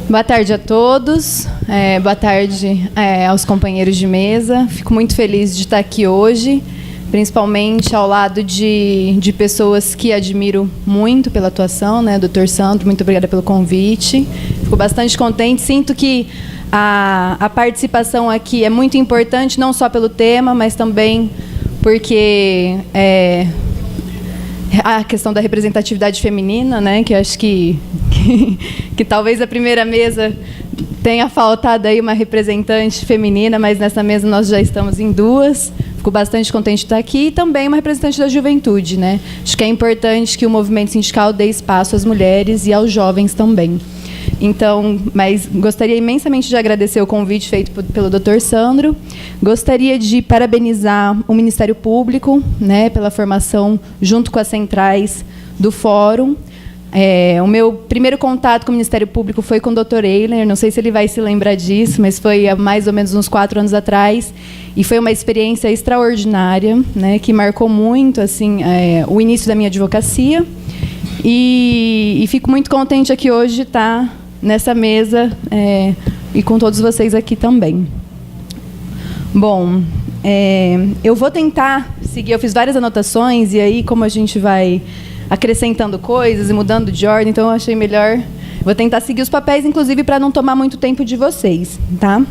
Boa tarde a todos, boa tarde aos companheiros de mesa. Fico muito feliz de estar aqui hoje, principalmente ao lado de pessoas que admiro muito pela atuação, né? Dr. Sandro, muito obrigada pelo convite. Fico bastante contente, sinto que a participação aqui é muito importante, não só pelo tema, mas também porque a questão da representatividade feminina, né, que eu acho que talvez a primeira mesa tenha faltado aí uma representante feminina, mas nessa mesa nós já estamos em duas. Fico bastante contente de estar aqui, e também uma representante da juventude, né? Acho que é importante que o movimento sindical dê espaço às mulheres e aos jovens também. Então, mas gostaria imensamente de agradecer o convite feito pelo Dr. Sandro. Gostaria de parabenizar o Ministério Público, né, pela formação junto com as centrais do Fórum. O meu primeiro contato com o Ministério Público foi com o Dr. Eiler, não sei se ele vai se lembrar disso, mas foi há mais ou menos uns 4 anos atrás, e foi uma experiência extraordinária, né, que marcou muito assim, o início da minha advocacia. E fico muito contente aqui hoje de estar nessa mesa e com todos vocês aqui também. Bom, eu vou tentar seguir, eu fiz várias anotações, e aí, como a gente vai acrescentando coisas e mudando de ordem, então eu achei melhor, vou tentar seguir os papéis, inclusive para não tomar muito tempo de vocês, tá?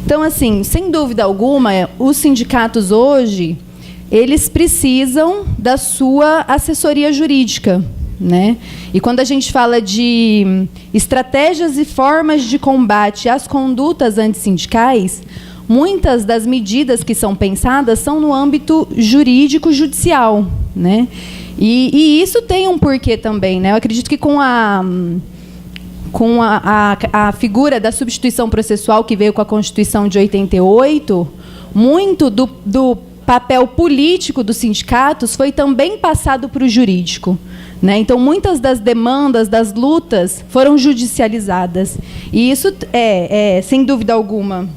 Então, assim, sem dúvida alguma, os sindicatos hoje, eles precisam da sua assessoria jurídica, né? E quando a gente fala de estratégias e formas de combate às condutas antissindicais, muitas das medidas que são pensadas são no âmbito jurídico-judicial, né? E isso tem um porquê também, né? Eu acredito que com a figura da substituição processual que veio com a Constituição de 88, muito do papel político dos sindicatos foi também passado para o jurídico, né? Então, muitas das demandas, das lutas, foram judicializadas. E isso sem dúvida alguma,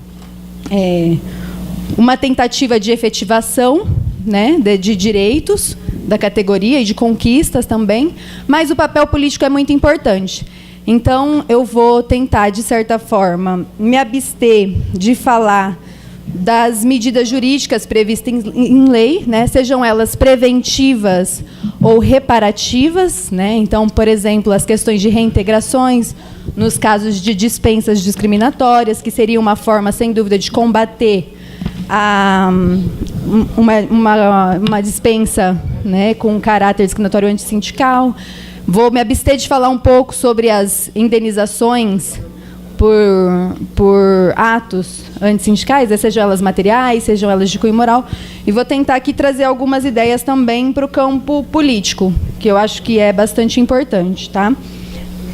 uma tentativa de efetivação, né, de direitos da categoria e de conquistas também, mas o papel político é muito importante. Então, eu vou tentar, de certa forma, me abster de falar das medidas jurídicas previstas em lei, né, sejam elas preventivas ou reparativas, né? Então, por exemplo, as questões de reintegrações, nos casos de dispensas discriminatórias, que seria uma forma, sem dúvida, de combater uma dispensa, né, com caráter discriminatório antissindical. Vou me abster de falar um pouco sobre as indenizações por atos antissindicais, sejam elas materiais, sejam elas de cunho moral, e vou tentar aqui trazer algumas ideias também para o campo político, que eu acho que é bastante importante, tá?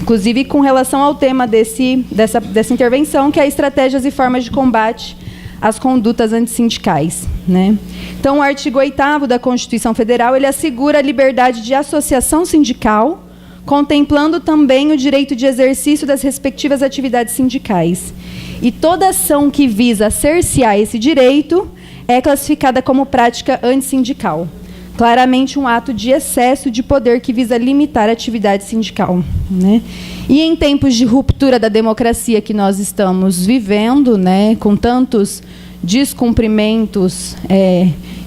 Inclusive com relação ao tema dessa intervenção, que é estratégias e formas de combate às condutas antissindicais, né? Então, o artigo 8º da Constituição Federal, ele assegura a liberdade de associação sindical, contemplando também o direito de exercício das respectivas atividades sindicais. E toda ação que visa cercear esse direito é classificada como prática antissindical. Claramente um ato de excesso de poder que visa limitar a atividade sindical, né? E em tempos de ruptura da democracia que nós estamos vivendo, né, com tantos descumprimentos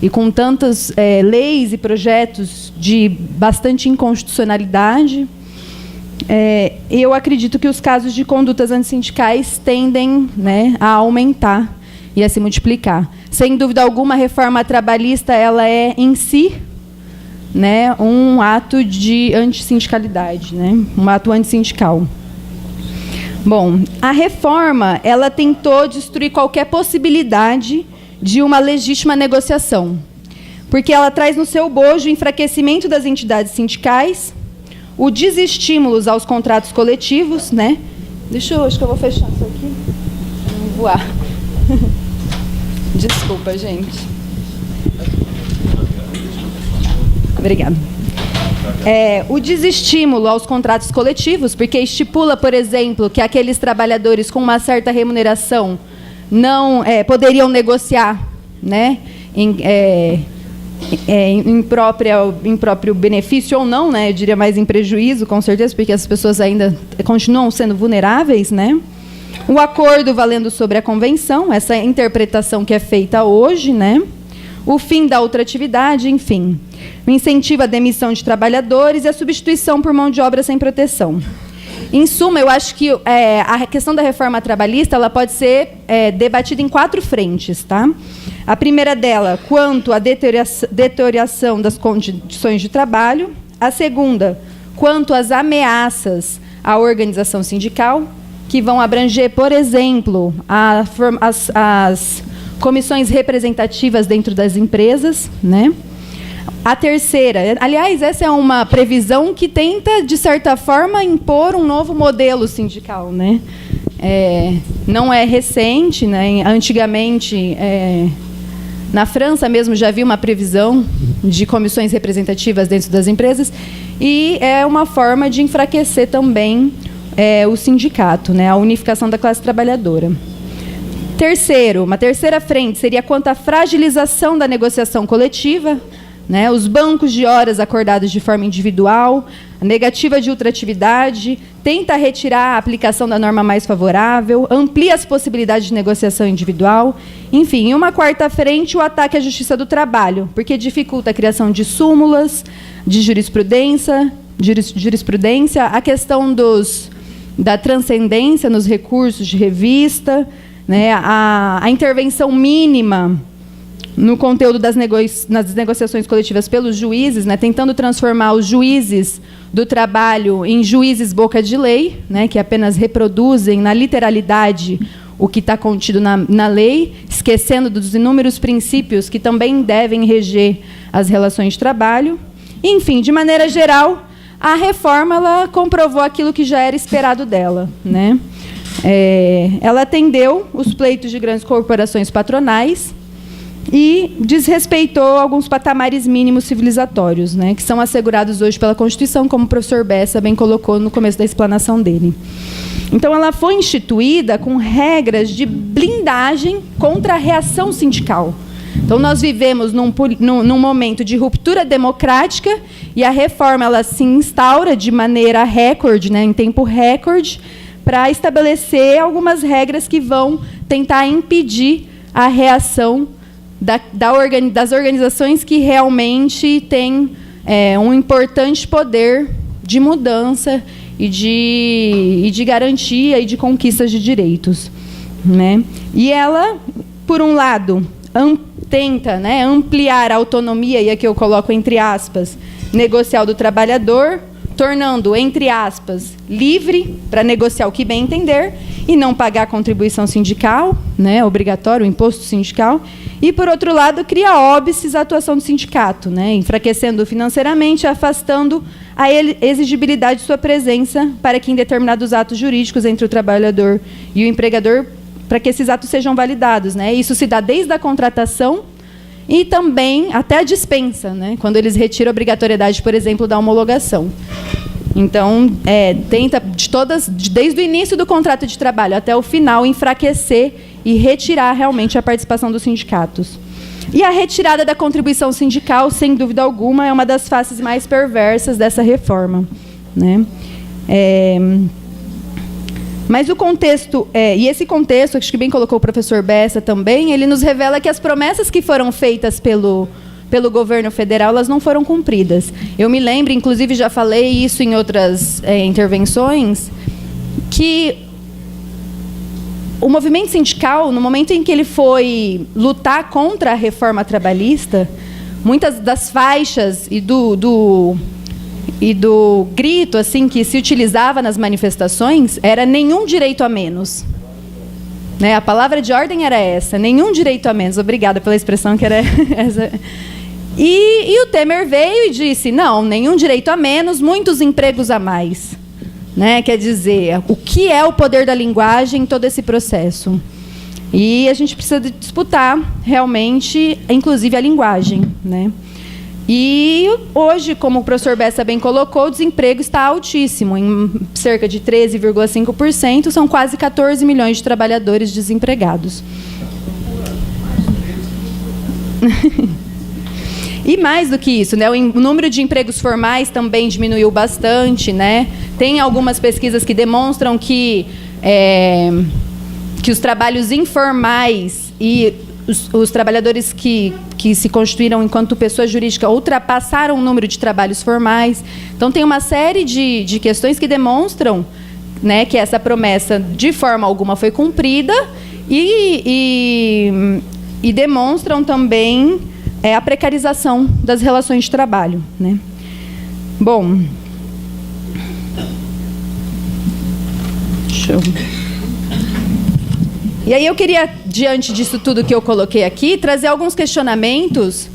e com tantas leis e projetos de bastante inconstitucionalidade, eu acredito que os casos de condutas antissindicais tendem, né, a aumentar e a se multiplicar. Sem dúvida alguma, a reforma trabalhista ela é, em si, né, um ato de antissindicalidade, né, um ato antissindical. Bom, a reforma ela tentou destruir qualquer possibilidade de uma legítima negociação, porque ela traz no seu bojo o enfraquecimento das entidades sindicais, o desestímulo aos contratos coletivos, né? Acho que eu vou fechar isso aqui, para não voar. Desculpa, gente. Obrigada. O desestímulo aos contratos coletivos, porque estipula, por exemplo, que aqueles trabalhadores com uma certa remuneração não poderiam negociar, né, em próprio benefício ou não, né? Eu diria mais em prejuízo, com certeza, porque as pessoas ainda continuam sendo vulneráveis, né? O acordo valendo sobre a convenção, essa interpretação que é feita hoje, né? O fim da ultratividade, enfim. O incentivo à demissão de trabalhadores e a substituição por mão de obra sem proteção. Em suma, eu acho que a questão da reforma trabalhista ela pode ser debatida em 4 frentes. Tá? A primeira dela, quanto à deterioração das condições de trabalho. A segunda, quanto às ameaças à organização sindical, que vão abranger, por exemplo, as comissões representativas dentro das empresas, né? A terceira, aliás, essa é uma previsão que tenta, de certa forma, impor um novo modelo sindical, né? Não é recente, né? Antigamente, na França mesmo já havia uma previsão de comissões representativas dentro das empresas e é uma forma de enfraquecer também o sindicato, né? A unificação da classe trabalhadora. Terceiro, uma terceira frente seria quanto à fragilização da negociação coletiva, né, os bancos de horas acordados de forma individual, a negativa de ultratividade, tenta retirar a aplicação da norma mais favorável, amplia as possibilidades de negociação individual. Enfim, em uma quarta frente, o ataque à justiça do trabalho, porque dificulta a criação de súmulas, de jurisprudência, a questão da transcendência nos recursos de revista, né, a intervenção mínima no conteúdo das negociações coletivas pelos juízes, né, tentando transformar os juízes do trabalho em juízes boca de lei, né, que apenas reproduzem na literalidade o que está contido na lei, esquecendo dos inúmeros princípios que também devem reger as relações de trabalho. Enfim, de maneira geral, a reforma ela comprovou aquilo que já era esperado dela, né? Ela atendeu os pleitos de grandes corporações patronais e desrespeitou alguns patamares mínimos civilizatórios, né, que são assegurados hoje pela Constituição, como o professor Bessa bem colocou no começo da explanação dele. Então, ela foi instituída com regras de blindagem contra a reação sindical. Então, nós vivemos num momento de ruptura democrática e a reforma ela se instaura de maneira recorde, né, em tempo recorde, para estabelecer algumas regras que vão tentar impedir a reação das organizações que realmente têm um importante poder de mudança e de garantia e de conquistas de direitos, né? E ela, por um lado, tenta, né, ampliar a autonomia, e aqui eu coloco entre aspas, negocial do trabalhador, tornando, entre aspas, livre para negociar o que bem entender e não pagar a contribuição sindical, né, obrigatório, o imposto sindical. E, por outro lado, cria óbices à atuação do sindicato, né, enfraquecendo financeiramente, afastando a exigibilidade de sua presença para que, em determinados atos jurídicos entre o trabalhador e o empregador, para que esses atos sejam validados, né. Isso se dá desde a contratação e também até a dispensa, né, quando eles retiram a obrigatoriedade, por exemplo, da homologação. Então, tenta, desde o início do contrato de trabalho até o final, enfraquecer e retirar realmente a participação dos sindicatos. E a retirada da contribuição sindical, sem dúvida alguma, é uma das faces mais perversas dessa reforma, né? Mas o contexto, e esse contexto, acho que bem colocou o professor Bessa também, ele nos revela que as promessas que foram feitas pelo governo federal, elas não foram cumpridas. Eu me lembro, inclusive já falei isso em outras intervenções, que o movimento sindical, no momento em que ele foi lutar contra a reforma trabalhista, muitas das faixas e do grito assim que se utilizava nas manifestações era nenhum direito a menos. Né? A palavra de ordem era essa, nenhum direito a menos. Obrigada pela expressão que era essa. E o Temer veio e disse, não, nenhum direito a menos, muitos empregos a mais. Né? Quer dizer, o que é o poder da linguagem em todo esse processo? E a gente precisa disputar, realmente, inclusive a linguagem. Né? E hoje, como o professor Bessa bem colocou, o desemprego está altíssimo, em cerca de 13,5%, são quase 14 milhões de trabalhadores desempregados. E mais do que isso, né, o número de empregos formais também diminuiu bastante, né? Tem algumas pesquisas que demonstram que os trabalhos informais e os trabalhadores que se constituíram enquanto pessoa jurídica ultrapassaram o número de trabalhos formais. Então, tem uma série de questões que demonstram, né, que essa promessa, de forma alguma, foi cumprida e demonstram também a precarização das relações de trabalho, né? Bom, deixa eu... E aí eu queria, diante disso tudo que eu coloquei aqui, trazer alguns questionamentos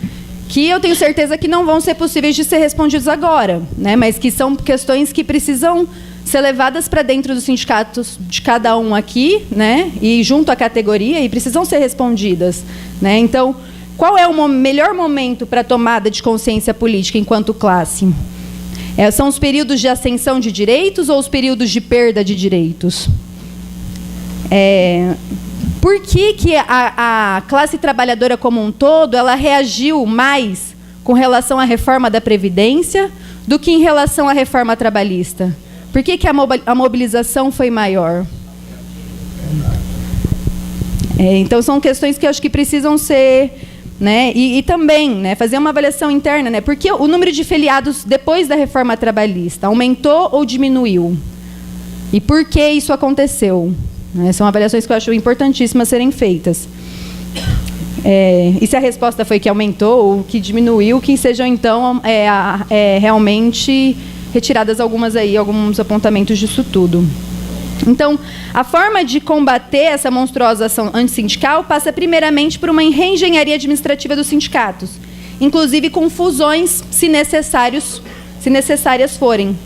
que eu tenho certeza que não vão ser possíveis de ser respondidos agora, né? Mas que são questões que precisam ser levadas para dentro dos sindicatos de cada um aqui, né? E junto à categoria, e precisam ser respondidas, né? Então, qual é o melhor momento para a tomada de consciência política enquanto classe? São os períodos de ascensão de direitos ou os períodos de perda de direitos? Por que a classe trabalhadora como um todo ela reagiu mais com relação à reforma da Previdência do que em relação à reforma trabalhista? Por que a mobilização foi maior? Então, são questões que eu acho que precisam ser... né, e também, né, fazer uma avaliação interna. Né, por que o número de filiados depois da reforma trabalhista aumentou ou diminuiu? E por que isso aconteceu? São avaliações que eu acho importantíssimas serem feitas. E se a resposta foi que aumentou ou que diminuiu, que sejam, então, realmente retiradas alguns apontamentos disso tudo. Então, a forma de combater essa monstruosa ação antissindical passa, primeiramente, por uma reengenharia administrativa dos sindicatos, inclusive com fusões, se necessárias forem,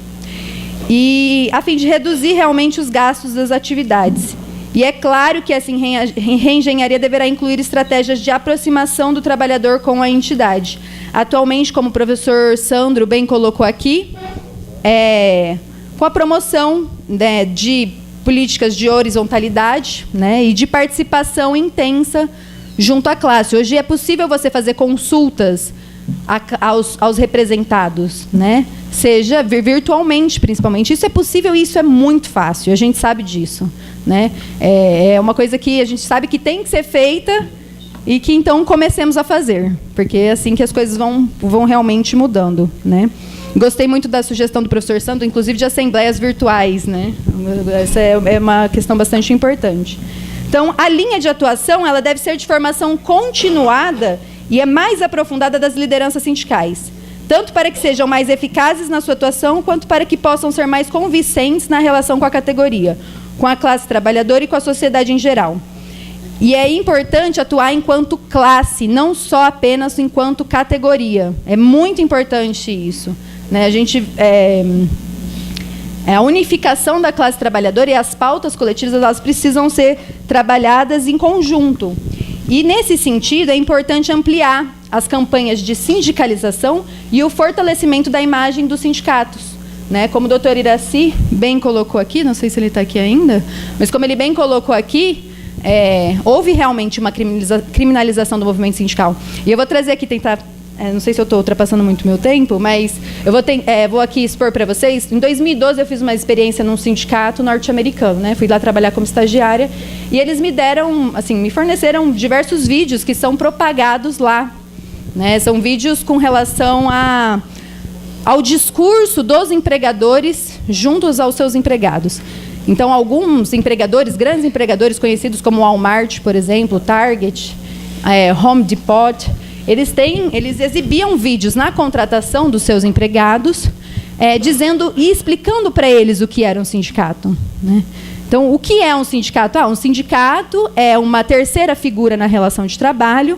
e a fim de reduzir realmente os gastos das atividades. E é claro que essa reengenharia deverá incluir estratégias de aproximação do trabalhador com a entidade. Atualmente, como o professor Sandro bem colocou aqui, com a promoção, né, de políticas de horizontalidade, né, e de participação intensa junto à classe. Hoje é possível você fazer consultas aos representados, né, seja virtualmente, principalmente. Isso é possível e isso é muito fácil, a gente sabe disso, né? É uma coisa que a gente sabe que tem que ser feita e que, então, comecemos a fazer, porque é assim que as coisas vão realmente mudando, né? Gostei muito da sugestão do professor Sandro, inclusive de assembleias virtuais, né? Essa é uma questão bastante importante. Então, a linha de atuação ela deve ser de formação continuada e mais aprofundada das lideranças sindicais, tanto para que sejam mais eficazes na sua atuação, quanto para que possam ser mais convincentes na relação com a categoria, com a classe trabalhadora e com a sociedade em geral. E é importante atuar enquanto classe, não só apenas enquanto categoria. É muito importante isso, né? A unificação da classe trabalhadora e as pautas coletivas elas precisam ser trabalhadas em conjunto. E, nesse sentido, é importante ampliar as campanhas de sindicalização e o fortalecimento da imagem dos sindicatos, né? Como o doutor Iraci bem colocou aqui, não sei se ele está aqui ainda, mas como ele bem colocou aqui, houve realmente uma criminalização do movimento sindical. E eu vou trazer aqui, não sei se eu estou ultrapassando muito meu tempo, mas eu vou aqui expor para vocês. Em 2012, eu fiz uma experiência num sindicato norte-americano, né? Fui lá trabalhar como estagiária e eles me forneceram diversos vídeos que são propagados lá, né? São vídeos com relação ao discurso dos empregadores juntos aos seus empregados. Então, alguns empregadores, grandes empregadores conhecidos como Walmart, por exemplo, Target, Home Depot, eles exibiam vídeos na contratação dos seus empregados, dizendo e explicando para eles o que era um sindicato, né? Então, o que é um sindicato? Um sindicato é uma terceira figura na relação de trabalho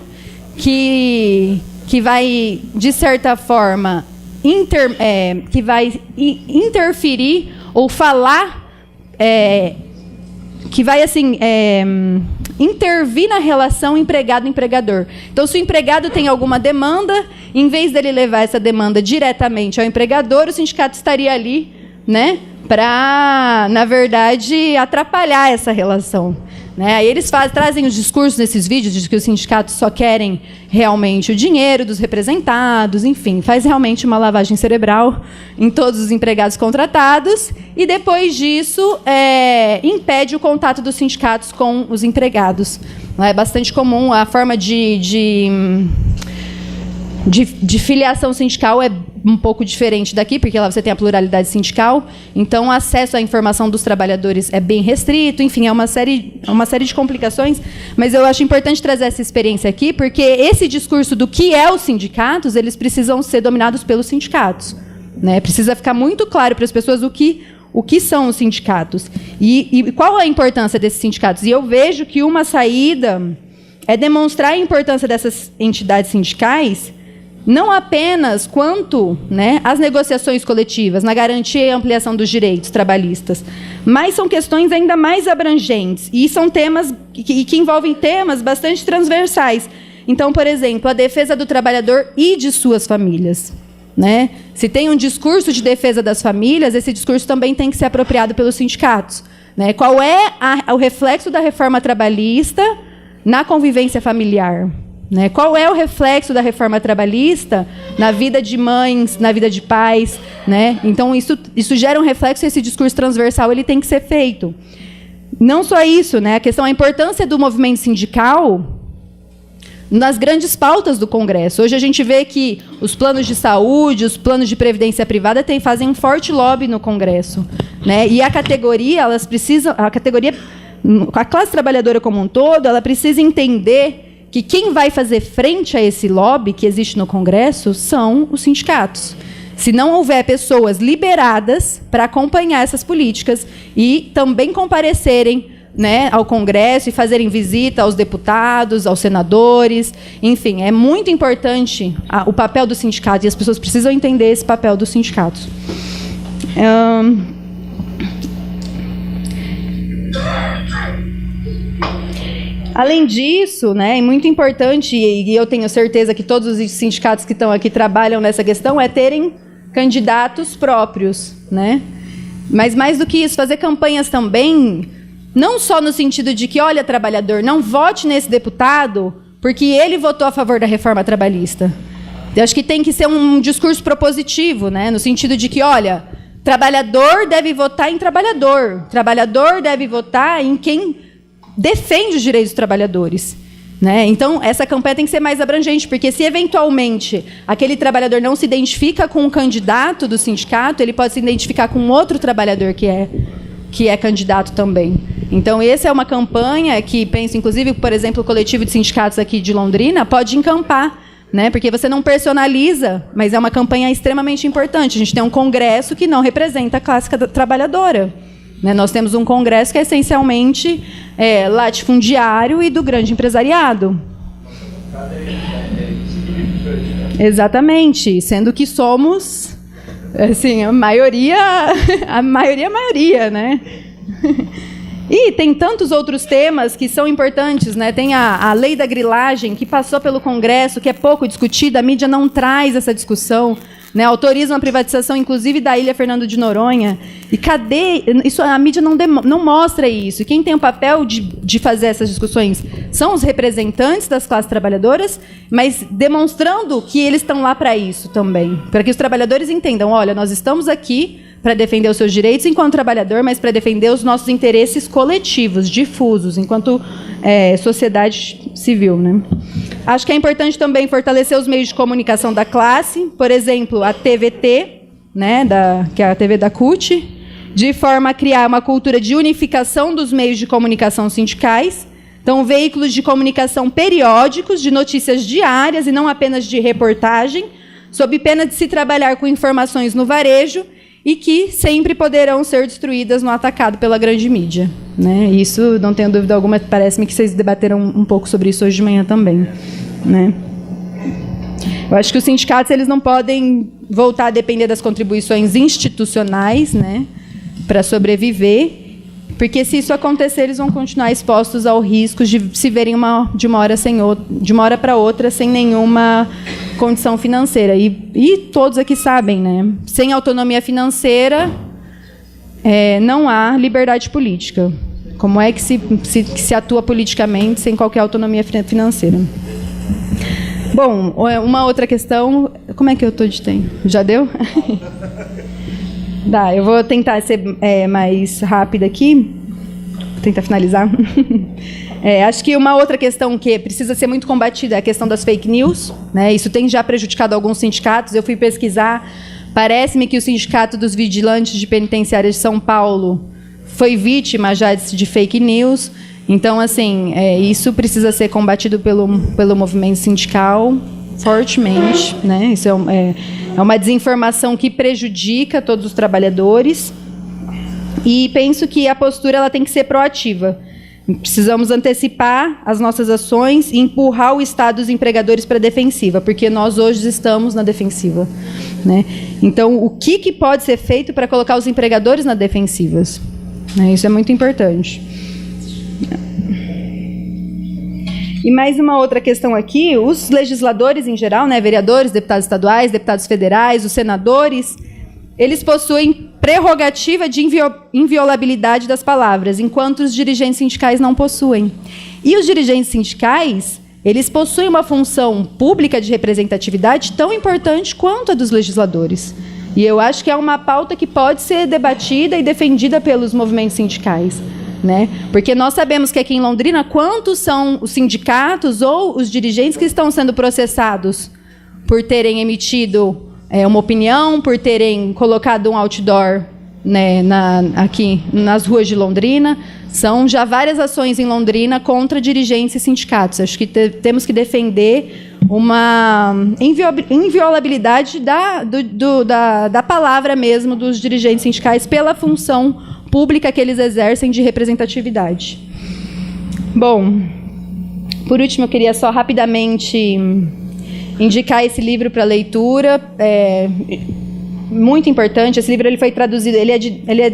que vai, de certa forma, que vai interferir ou falar, que vai, assim, intervir na relação empregado-empregador. Então, se o empregado tem alguma demanda, em vez dele levar essa demanda diretamente ao empregador, o sindicato estaria ali, né, para, na verdade, atrapalhar essa relação, né? Aí eles trazem os discursos nesses vídeos de que os sindicatos só querem realmente o dinheiro dos representados, enfim, faz realmente uma lavagem cerebral em todos os empregados contratados e, depois disso, impede o contato dos sindicatos com os empregados. É bastante comum a forma de filiação sindical é um pouco diferente daqui, porque lá você tem a pluralidade sindical, então o acesso à informação dos trabalhadores é bem restrito, enfim, é uma série de complicações, mas eu acho importante trazer essa experiência aqui, porque esse discurso do que é os sindicatos, eles precisam ser dominados pelos sindicatos, né? Precisa ficar muito claro para as pessoas o que são os sindicatos e qual a importância desses sindicatos. E eu vejo que uma saída é demonstrar a importância dessas entidades sindicais, não apenas quanto, né, às negociações coletivas, na garantia e ampliação dos direitos trabalhistas, mas são questões ainda mais abrangentes e são temas que envolvem temas bastante transversais. Então, por exemplo, a defesa do trabalhador e de suas famílias, né? Se tem um discurso de defesa das famílias, esse discurso também tem que ser apropriado pelos sindicatos, né? Qual é o reflexo da reforma trabalhista na convivência familiar? Né? Qual é o reflexo da reforma trabalhista na vida de mães, na vida de pais? Né? Então, isso gera um reflexo e esse discurso transversal ele tem que ser feito. Não só isso, né? A questão, a importância do movimento sindical nas grandes pautas do Congresso. Hoje a gente vê que os planos de saúde, os planos de previdência privada fazem um forte lobby no Congresso. Né? E a categoria, a classe trabalhadora como um todo, ela precisa entender que quem vai fazer frente a esse lobby que existe no Congresso são os sindicatos. Se não houver pessoas liberadas para acompanhar essas políticas e também comparecerem, né, ao Congresso e fazerem visita aos deputados, aos senadores, enfim, é muito importante o papel do sindicato e as pessoas precisam entender esse papel dos sindicatos. Além disso, né, é muito importante, e eu tenho certeza que todos os sindicatos que estão aqui trabalham nessa questão, é terem candidatos próprios. Né? Mas, mais do que isso, fazer campanhas também, não só no sentido de que, olha, trabalhador, não vote nesse deputado porque ele votou a favor da reforma trabalhista. Eu acho que tem que ser um discurso propositivo, né, no sentido de que, olha, trabalhador deve votar em trabalhador deve votar em quem defende os direitos dos trabalhadores. Né? Então, essa campanha tem que ser mais abrangente, porque se, eventualmente, aquele trabalhador não se identifica com um candidato do sindicato, ele pode se identificar com outro trabalhador que é candidato também. Então, essa é uma campanha que, penso, inclusive, por exemplo, o coletivo de sindicatos aqui de Londrina pode encampar, né? Porque você não personaliza, mas é uma campanha extremamente importante. A gente tem um congresso que não representa a classe trabalhadora. Né? Nós temos um congresso que é essencialmente latifundiário e do grande empresariado. Exatamente, sendo que somos, assim, a maioria, né? E tem tantos outros temas que são importantes, né? Tem a lei da grilagem, que passou pelo Congresso, que é pouco discutida, a mídia não traz essa discussão. Né, autorizam a privatização, inclusive, da Ilha Fernando de Noronha. E cadê? Isso, a mídia não mostra isso. E quem tem o papel de fazer essas discussões são os representantes das classes trabalhadoras, mas demonstrando que eles estão lá para isso também. Para que os trabalhadores entendam, olha, nós estamos aqui para defender os seus direitos enquanto trabalhador, mas para defender os nossos interesses coletivos, difusos, enquanto sociedade civil. Né? Acho que é importante também fortalecer os meios de comunicação da classe, por exemplo, a TVT, né, que é a TV da CUT, de forma a criar uma cultura de unificação dos meios de comunicação sindicais. Então, veículos de comunicação periódicos, de notícias diárias e não apenas de reportagem, sob pena de se trabalhar com informações no varejo e que sempre poderão ser destruídas no atacado pela grande mídia. Né? Isso, não tenho dúvida alguma, parece-me que vocês debateram um pouco sobre isso hoje de manhã também. Né? Eu acho que os sindicatos eles não podem voltar a depender das contribuições institucionais, né, para sobreviver, porque se isso acontecer, eles vão continuar expostos ao risco de se verem de uma hora para outra sem nenhuma condição financeira. E todos aqui sabem, né? Sem autonomia financeira, não há liberdade política. Como é que se atua politicamente sem qualquer autonomia financeira? Bom, uma outra questão... Como é que eu estou de tempo? Já deu? Dá, eu vou tentar ser mais rápida aqui. Vou tentar finalizar. Acho que uma outra questão que precisa ser muito combatida é a questão das fake news, né? Isso tem já prejudicado alguns sindicatos. Eu fui pesquisar, parece-me que o Sindicato dos Vigilantes de Penitenciárias de São Paulo foi vítima já de fake news. Então, assim, isso precisa ser combatido pelo movimento sindical fortemente, né? Isso é uma desinformação que prejudica todos os trabalhadores. E penso que a postura ela tem que ser proativa. Precisamos antecipar as nossas ações e empurrar o Estado e os empregadores para a defensiva, porque nós hoje estamos na defensiva, né? Então, o que pode ser feito para colocar os empregadores na defensivas? Isso é muito importante. E mais uma outra questão aqui, os legisladores em geral, né, vereadores, deputados estaduais, deputados federais, os senadores, eles possuem prerrogativa de inviolabilidade das palavras, enquanto os dirigentes sindicais não possuem. E os dirigentes sindicais, eles possuem uma função pública de representatividade tão importante quanto a dos legisladores. E eu acho que é uma pauta que pode ser debatida e defendida pelos movimentos sindicais, né? Porque nós sabemos que aqui em Londrina, quantos são os sindicatos ou os dirigentes que estão sendo processados por terem emitido uma opinião, por terem colocado um outdoor, né, aqui nas ruas de Londrina. São já várias ações em Londrina contra dirigentes e sindicatos. Acho que temos que defender uma inviolabilidade da palavra mesmo dos dirigentes sindicais pela função pública que eles exercem de representatividade. Bom, por último, eu queria só rapidamente indicar esse livro para leitura. Muito importante. Esse livro ele foi traduzido, ele é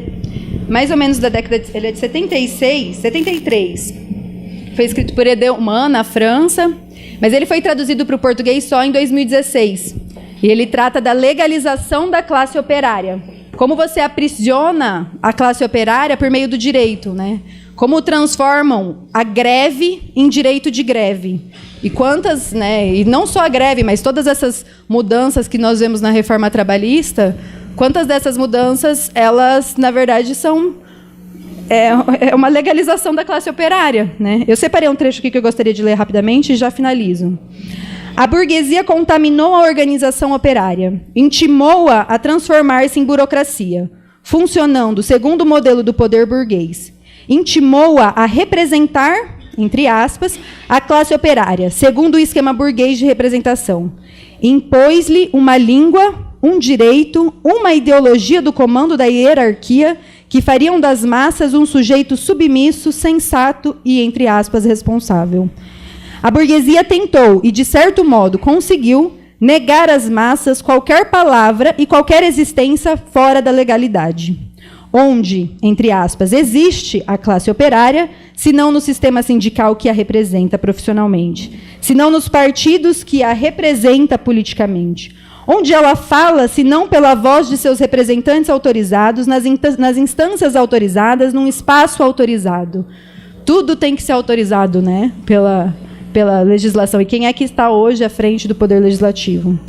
mais ou menos da década de, ele é de 73. Foi escrito por Edelman, na França, mas ele foi traduzido para o português só em 2016. E ele trata da legalização da classe operária. Como você aprisiona a classe operária por meio do direito, né? Como transformam a greve em direito de greve. E quantas, né? E não só a greve, mas todas essas mudanças que nós vemos na reforma trabalhista, quantas dessas mudanças, elas, na verdade, são uma legalização da classe operária, né? Eu separei um trecho aqui que eu gostaria de ler rapidamente e já finalizo. A burguesia contaminou a organização operária, intimou-a a transformar-se em burocracia, funcionando segundo o modelo do poder burguês. Intimou-a a representar, entre aspas, a classe operária, segundo o esquema burguês de representação. Impôs-lhe uma língua, um direito, uma ideologia do comando da hierarquia que fariam das massas um sujeito submisso, sensato e, entre aspas, responsável. A burguesia tentou, e de certo modo conseguiu, negar às massas qualquer palavra e qualquer existência fora da legalidade. Onde, entre aspas, existe a classe operária, se não no sistema sindical que a representa profissionalmente, se não nos partidos que a representa politicamente. Onde ela fala, se não pela voz de seus representantes autorizados, nas instâncias autorizadas, num espaço autorizado. Tudo tem que ser autorizado, né, pela legislação. E quem é que está hoje à frente do Poder Legislativo?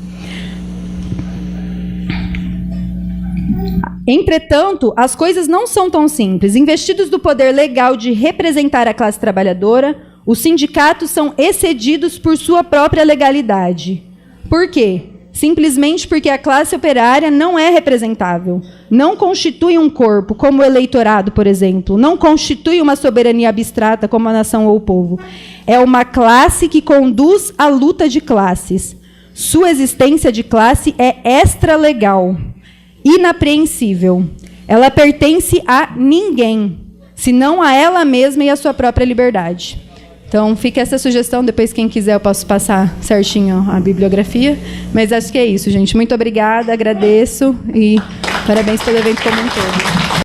Entretanto, as coisas não são tão simples. Investidos do poder legal de representar a classe trabalhadora, os sindicatos são excedidos por sua própria legalidade. Por quê? Simplesmente porque a classe operária não é representável. Não constitui um corpo, como o eleitorado, por exemplo. Não constitui uma soberania abstrata, como a nação ou o povo. É uma classe que conduz a luta de classes. Sua existência de classe é extralegal, inapreensível. Ela pertence a ninguém, senão a ela mesma e a sua própria liberdade. Então, fica essa sugestão. Depois, quem quiser, eu posso passar certinho a bibliografia. Mas acho que é isso, gente. Muito obrigada, agradeço e parabéns pelo evento como um todo.